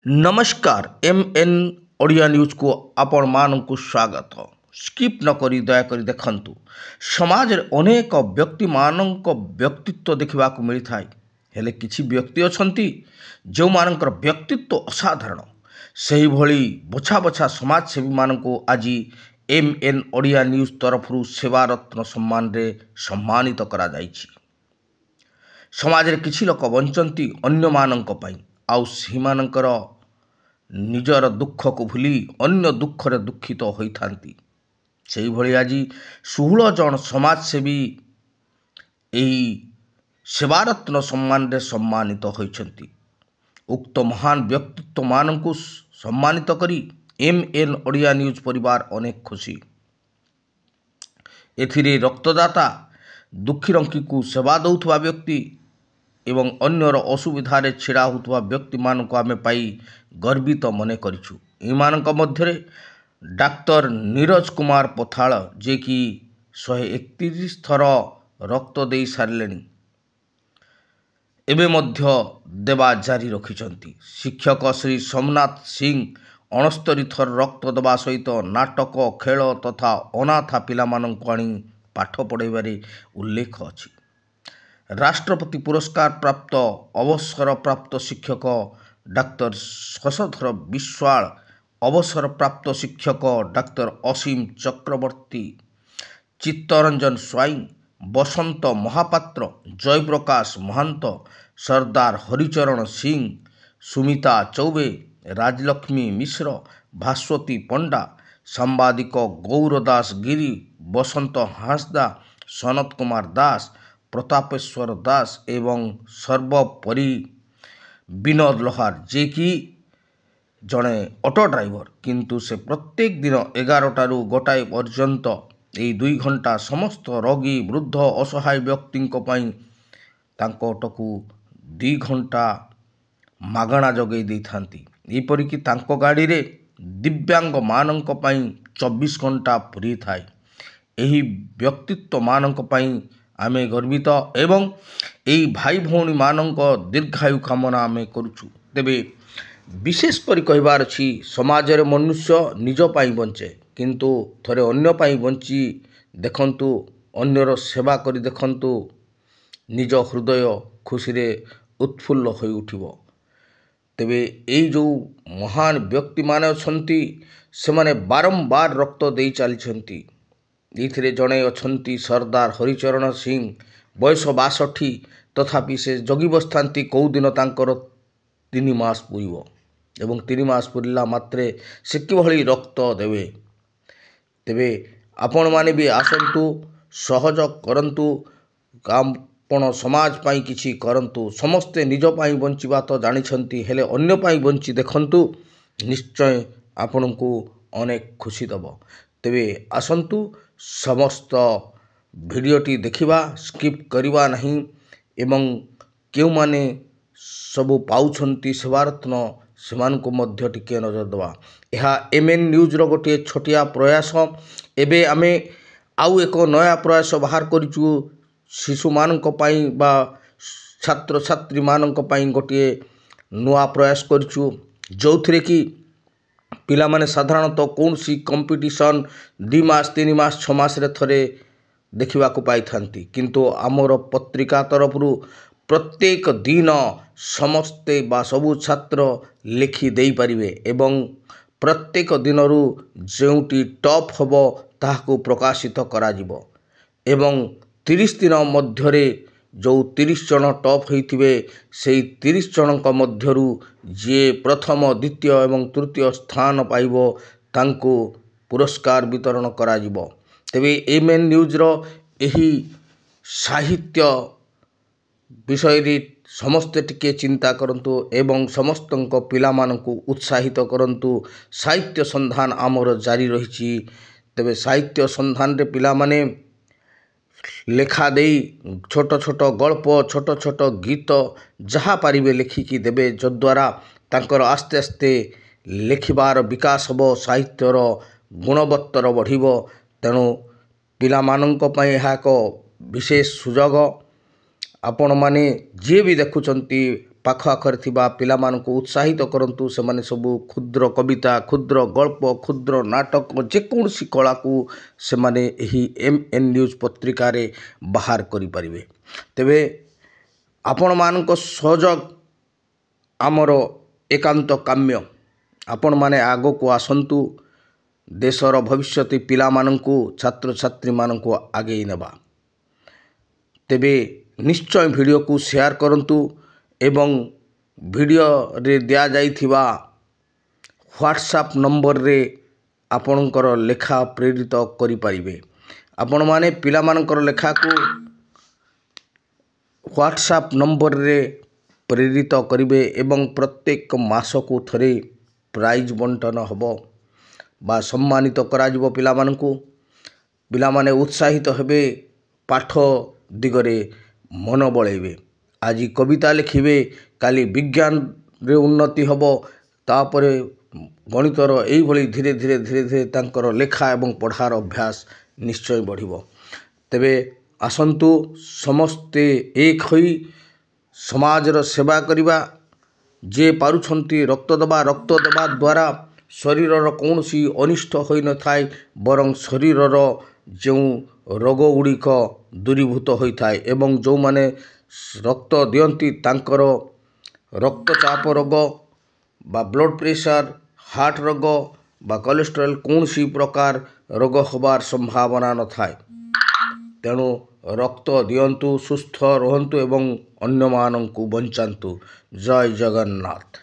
नमस्कार MN Odia news को आपण मानक स्वागत। स्किप न करी दयाकोरी देखंतु। समाज अनेक व्यक्ति मानक व्यक्तित्व देखा मिलता है, हेले किछि व्यक्ति अछंती जो मानकर व्यक्तित्व असाधारण। सही भली बछा बछा समाजसेवी मानक आज एमएन ओडिया न्यूज तरफ सेवारत्न सम्मान रे सम्मानित करा जाइछि। समाज रे किछि लोक बंचंती अन्य मानक पई आउ सेमानकर निजर दुख को भूली अन्य दुख रे दुखित होइथांती। सेही भली आज 16 जन समाजसेवी एही सेवारत्न सम्मान रे सम्मानित होइछंती। उक्त महान व्यक्तित्व मानकु सम्मानित करी एमएन ओडिया न्यूज परिवार अनेक खुशी। एथिरे रक्तदाता, दुखी रंकी को सेवा दउथवा व्यक्ति एवं अन्यर असुविधारे छिड़ा होता व्यक्ति मानक आमे पाई गर्वित मने करिछु। एमानक मध्यरे डाक्टर नीरज कुमार पथाल जे कि 131 थर रक्त दे सारलेनी, एबे मध्य देवा जारी रखिछंती। शिक्षक श्री सोमनाथ सिंह 69 थर रक्त देवा सहित नाटक, खेल तथा अनाथा पिला मानक आनी पाठ पढ़ाइबारे उल्लेख अछि। राष्ट्रपति पुरस्कार प्राप्त अवसर प्राप्त शिक्षक डाक्टर शशधर विश्वाल, अवसर प्राप्त शिक्षक डाक्टर असीम चक्रवर्ती, चित्तरंजन स्वाई, बसंत महापात्र, जयप्रकाश महंत, सरदार हरिचरण सिंह, सुमिता चौबे, राजलक्ष्मी मिश्र, भास्वती पंडा, सांबादिक गौरदास गिरी, बसंत हांसदा, सनत कुमार दास, प्रतापेश्वर दास एवं सर्वोपरि विनोद लोहार जे कि जड़े ऑटो ड्राइवर, किंतु से प्रत्येक दिन 11 गोटाए पर्यंत यही 2 घंटा समस्त रोगी, वृद्ध, असहाय व्यक्ति ऑटोकू 2 घंटा मागणा जगै दी थांती। एपरिकी तांको गाड़ी रे दिव्यांग मानक पई 24 घंटा फ्री थाए। एही व्यक्तित्व मानक पई आमे गर्वित एवं एई भाई भौणी मानक दीर्घायु कामना आमे करूछु। तेबे विशेष करी कहबार अछि, समाज रे मनुष्य निज पाई बंचे, किंतु थरे अन्य पाई बंची देखंतु, अन्यर सेवा करी देखंतु, निज हृदय खुशी रे उत्फुल्ल होई उठिबो। तेबे एई जो महान व्यक्ति माने अछंती से माने बारंबार रक्त देई चलीछंती। इथिरे जड़े अछंती सरदार हरिचरण सिंह, बयस 62, तथापि से जगी बसथांती कौ दिन तांकर 3 मास पुरिबो एवं 3 मास पुरिला मात्रे से किभली रक्त देवे। तेबे आपण माने भी आसंतु, सहयोग करंतु, आपण समाज पाई किछि करंतु। समस्ते निज पाई बंचिबा तो जानिछंती, हेले अन्य पाई बंची देखंतु, निश्चय आपनकु अनेक खुशी दबो। तेबे आसंतु समस्त भिडियोटी देखिबा, स्किप करिबा नहीं एवं केउ माने सबु पाउछंती सेवारत्न सेमानकु मध्य टिके नजर दबा। यह एमएन न्यूज रो गोटे छोटिया प्रयास। एबे आमे आउ एक नया प्रयास बाहर करिछु शिशु मानक पई बा छात्र छात्री मानक पई गोटे नुआ प्रयास करिछु, जोथरे कि पिला माने साधारणतः कौन सी कंपटीशन 2 मास 3 मास 6 मास रे थरे देखिबा को पाई थांती, किंतु आमर पत्रिका तरफरु प्रत्येक दिन समस्ते बा सबु छात्र लिखि देई परिबे एवं प्रत्येक दिनरु जेउटी टॉप हबो ताहाकू प्रकाशित करा जिवो एवं 30 दिन मध्यरे जो 30 जन टॉप होइथिबे सेई 30 जनक मध्यरु जे प्रथम, द्वितीय एवं तृतीय स्थान पाइबो तांको पुरस्कार वितरण करा जिवो। तेबे एमएन न्यूज रो एही साहित्य विषय रे समस्ते टिके चिंता करंतु एवं समस्तंक पिला मानकु उत्साहित करंतु। साहित्य संधान आमर जारी रहिछि। तेबे साहित्य संधान रे पिला माने लेखा देई छोट छोट गल्प, छोट छोट गीत जहाँ पारिबे लिखिकी देबे, जद्वारा तांकर आस्ते आस्ते लेखिबार विकास हबो, साहित्यर गुणवत्तर बढ़िबो। तेणु पिला मानंक पई एहा एक विशेष सुजोग। आपण माने जे भी देखुचंती पाख आखरे थिबा पिलामानंकु उत्साहित करंतु सेमाने सबु क्षुद्र कविता क्षुद्र गल्प क्षुद्र नाटक जेकोसी कला को सेमाने एही MN न्यूज पत्रिका रे बाहर करि परिबे। तेबे आपण मानक सहयोग आमर एकांत काम्य। आपण माने आगो को आसंतु देशर भविष्यति पिला मानंकु छात्र छात्री मानंकु आगे नेबा। तेबे निश्चय वीडियो को शेयर करंतु एवं वीडियो रे दिया जाइथिबा व्हाट्सएप नंबर रे आपणकर लेखा प्रेरित करि परिबे। आपण माने पिला मानकर लेखा को व्हाट्सएप नंबर रे प्रेरित करिवे एवं प्रत्येक मास को थरे प्राइज बंटन हबो बा सम्मानित करा जिवो पिला मानकु। पिला माने उत्साहित हेबे पाठ दिगरे मन बळेबे। आज कविता लिखिबे काली विज्ञान रे उन्नति हबो तापरे गणितर एई भली धीरे धीरे धीरे धीरे तांकर लेखा एवं पढ़ार अभ्यास निश्चय बढ़िबो। तेबे आसंतु समस्ते एक होई समाजर सेवा करिबा। जे पारुछंती रक्त देवा द्वारा शरीरर कौनसी अनिष्ट होई न थाए बरं शरीरर जो रोग गुड़िक दूरीभूत होई थाए एवं जो माने रक्त दियंती तांकर रक्तचाप रोग बा ब्लड प्रेशर हार्ट रोग बा कोलेस्ट्रॉल कौनसी प्रकार रोग होबार संभावना न थाए। तेणु रक्त दियंतु सुस्थ रहंतु एवं अन्य मानंकु बंचांतु। जय जगन्नाथ।